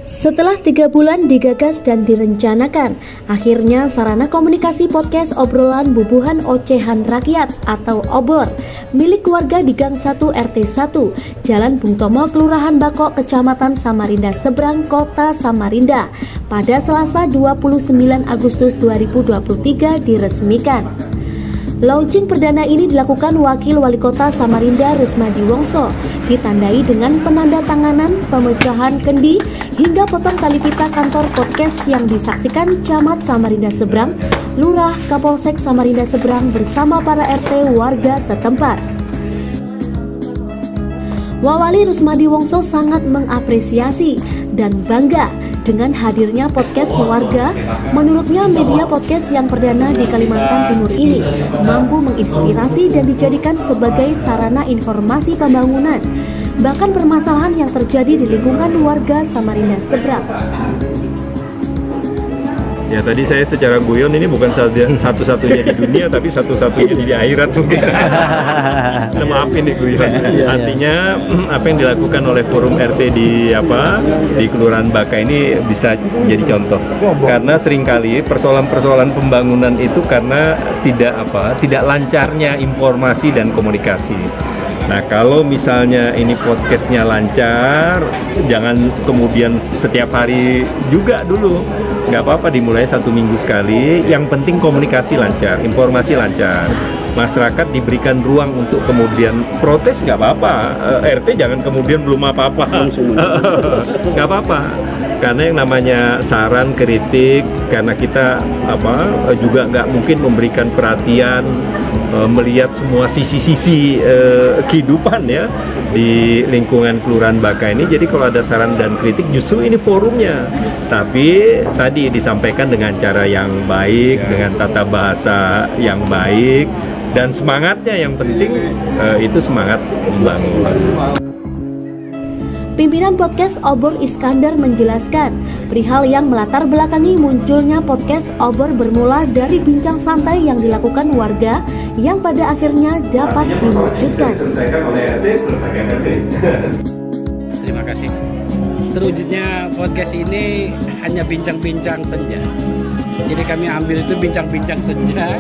Setelah 3 bulan digagas dan direncanakan, akhirnya sarana komunikasi podcast obrolan bubuhan ocehan rakyat atau OBOR milik warga di Gang 1 RT 1, Jalan Bung Tomo, Kelurahan Bakok, Kecamatan Samarinda Seberang, Kota Samarinda pada Selasa 29 Agustus 2023 diresmikan. Launching perdana ini dilakukan Wakil Wali Kota Samarinda Rusmadi Wongso, ditandai dengan penandatanganan, pemecahan kendi, hingga potong tali pita kantor podcast yang disaksikan Camat Samarinda Seberang, Lurah, Kapolsek Samarinda Seberang bersama para RT warga setempat. Wali Rusmadi Wongso sangat mengapresiasi dan bangga dengan hadirnya podcast warga. Menurutnya media podcast yang perdana di Kalimantan Timur ini mampu menginspirasi dan dijadikan sebagai sarana informasi pembangunan, bahkan permasalahan yang terjadi di lingkungan warga Samarinda Seberang. Ya, tadi saya secara guyon ini bukan satu-satunya di dunia, tapi satu-satunya di akhirat mungkin. Maafin nih guyon. Artinya apa yang dilakukan oleh forum RT di Kelurahan Baka ini bisa jadi contoh. Karena seringkali persoalan-persoalan pembangunan itu karena tidak lancarnya informasi dan komunikasi. Nah, kalau misalnya ini podcastnya lancar, jangan kemudian setiap hari juga dulu. Nggak apa-apa, dimulai 1 minggu sekali. Yang penting komunikasi lancar, informasi lancar. Masyarakat diberikan ruang untuk kemudian protes, nggak apa-apa. RT jangan kemudian belum apa-apa. Nggak apa-apa. Karena yang namanya saran, kritik, karena kita juga nggak mungkin memberikan perhatian, melihat semua sisi-sisi kehidupan ya di lingkungan Kelurahan Baka ini. Jadi kalau ada saran dan kritik, justru ini forumnya. Tapi tadi disampaikan dengan cara yang baik, dengan tata bahasa yang baik, dan semangatnya yang penting itu semangat membangun. Pimpinan podcast OBOR Iskandar menjelaskan perihal yang melatar belakangi munculnya podcast OBOR bermula dari bincang santai yang dilakukan warga yang pada akhirnya dapat diwujudkan. Terima kasih. Terwujudnya podcast ini hanya bincang-bincang senja. Jadi kami ambil itu bincang-bincang senja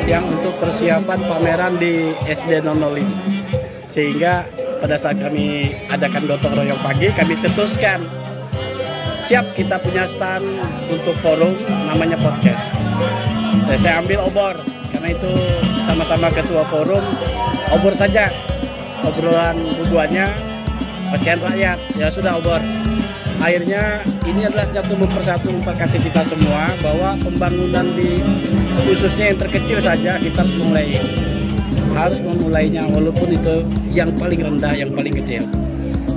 yang untuk persiapan pameran di SD 005. Sehingga pada saat kami adakan gotong royong pagi, kami cetuskan siap kita punya stand untuk forum namanya podcast. Saya ambil OBOR karena itu sama-sama ketua forum, OBOR saja, obrolan bubuannya ocehan rakyat. Ya sudah OBOR. Akhirnya ini adalah satu mempersatu kita semua bahwa pembangunan di khususnya yang terkecil saja kita harus memulainya walaupun itu yang paling rendah, yang paling kecil.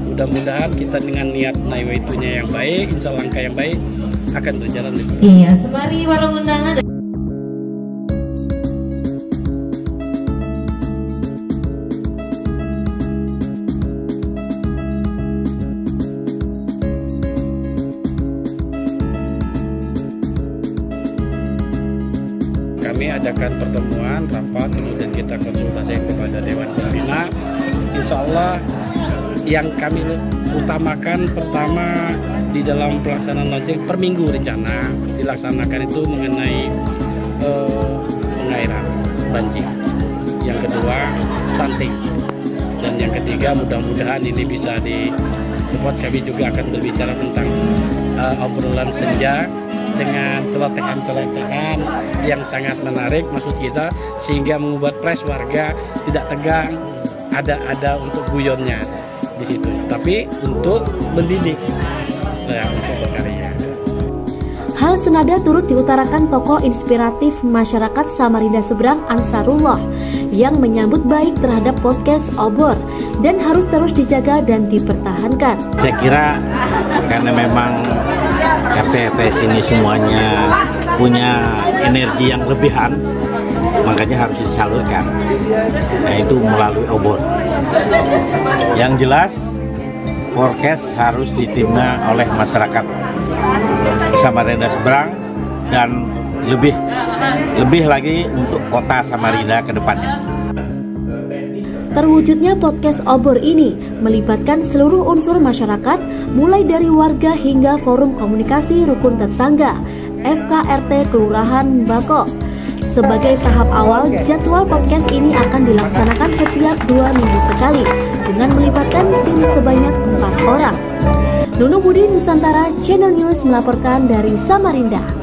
Mudah-mudahan kita dengan niat naibatunya yang baik, insya Allah langkah yang baik akan berjalan lebih baik. Iya, semari warung undangan. Kami adakan pertemuan, rapat, kemudian kita konsultasi kepada Dewan Pembina. Insya Allah yang kami utamakan pertama di dalam pelaksanaan launching per minggu rencana dilaksanakan itu mengenai pengairan banjir. Yang kedua stunting. Dan yang ketiga mudah-mudahan ini bisa support. Kami juga akan berbicara tentang obrolan senja dengan celotehan-celotehan yang sangat menarik maksud kita, sehingga membuat pres warga tidak tegang, ada untuk guyonnya di situ, tapi untuk mendidik, untuk berkarya. Hal senada turut diutarakan tokoh inspiratif masyarakat Samarinda Seberang Ansarullah yang menyambut baik terhadap podcast OBOR dan harus terus dijaga dan dipertahankan. Saya kira karena memang RT sini semuanya punya energi yang lebihan, makanya harus disalurkan, yaitu melalui OBOR. Yang jelas podcast harus ditimna oleh masyarakat Samarinda Seberang dan lebih lebih lagi untuk kota Samarinda ke depannya. Terwujudnya podcast Obor ini melibatkan seluruh unsur masyarakat, mulai dari warga hingga forum komunikasi rukun tetangga, FKRT Kelurahan Bako. Sebagai tahap awal, jadwal podcast ini akan dilaksanakan setiap 2 minggu sekali dengan melibatkan tim sebanyak 4 orang. Nunu Budi Nusantara Channel News melaporkan dari Samarinda.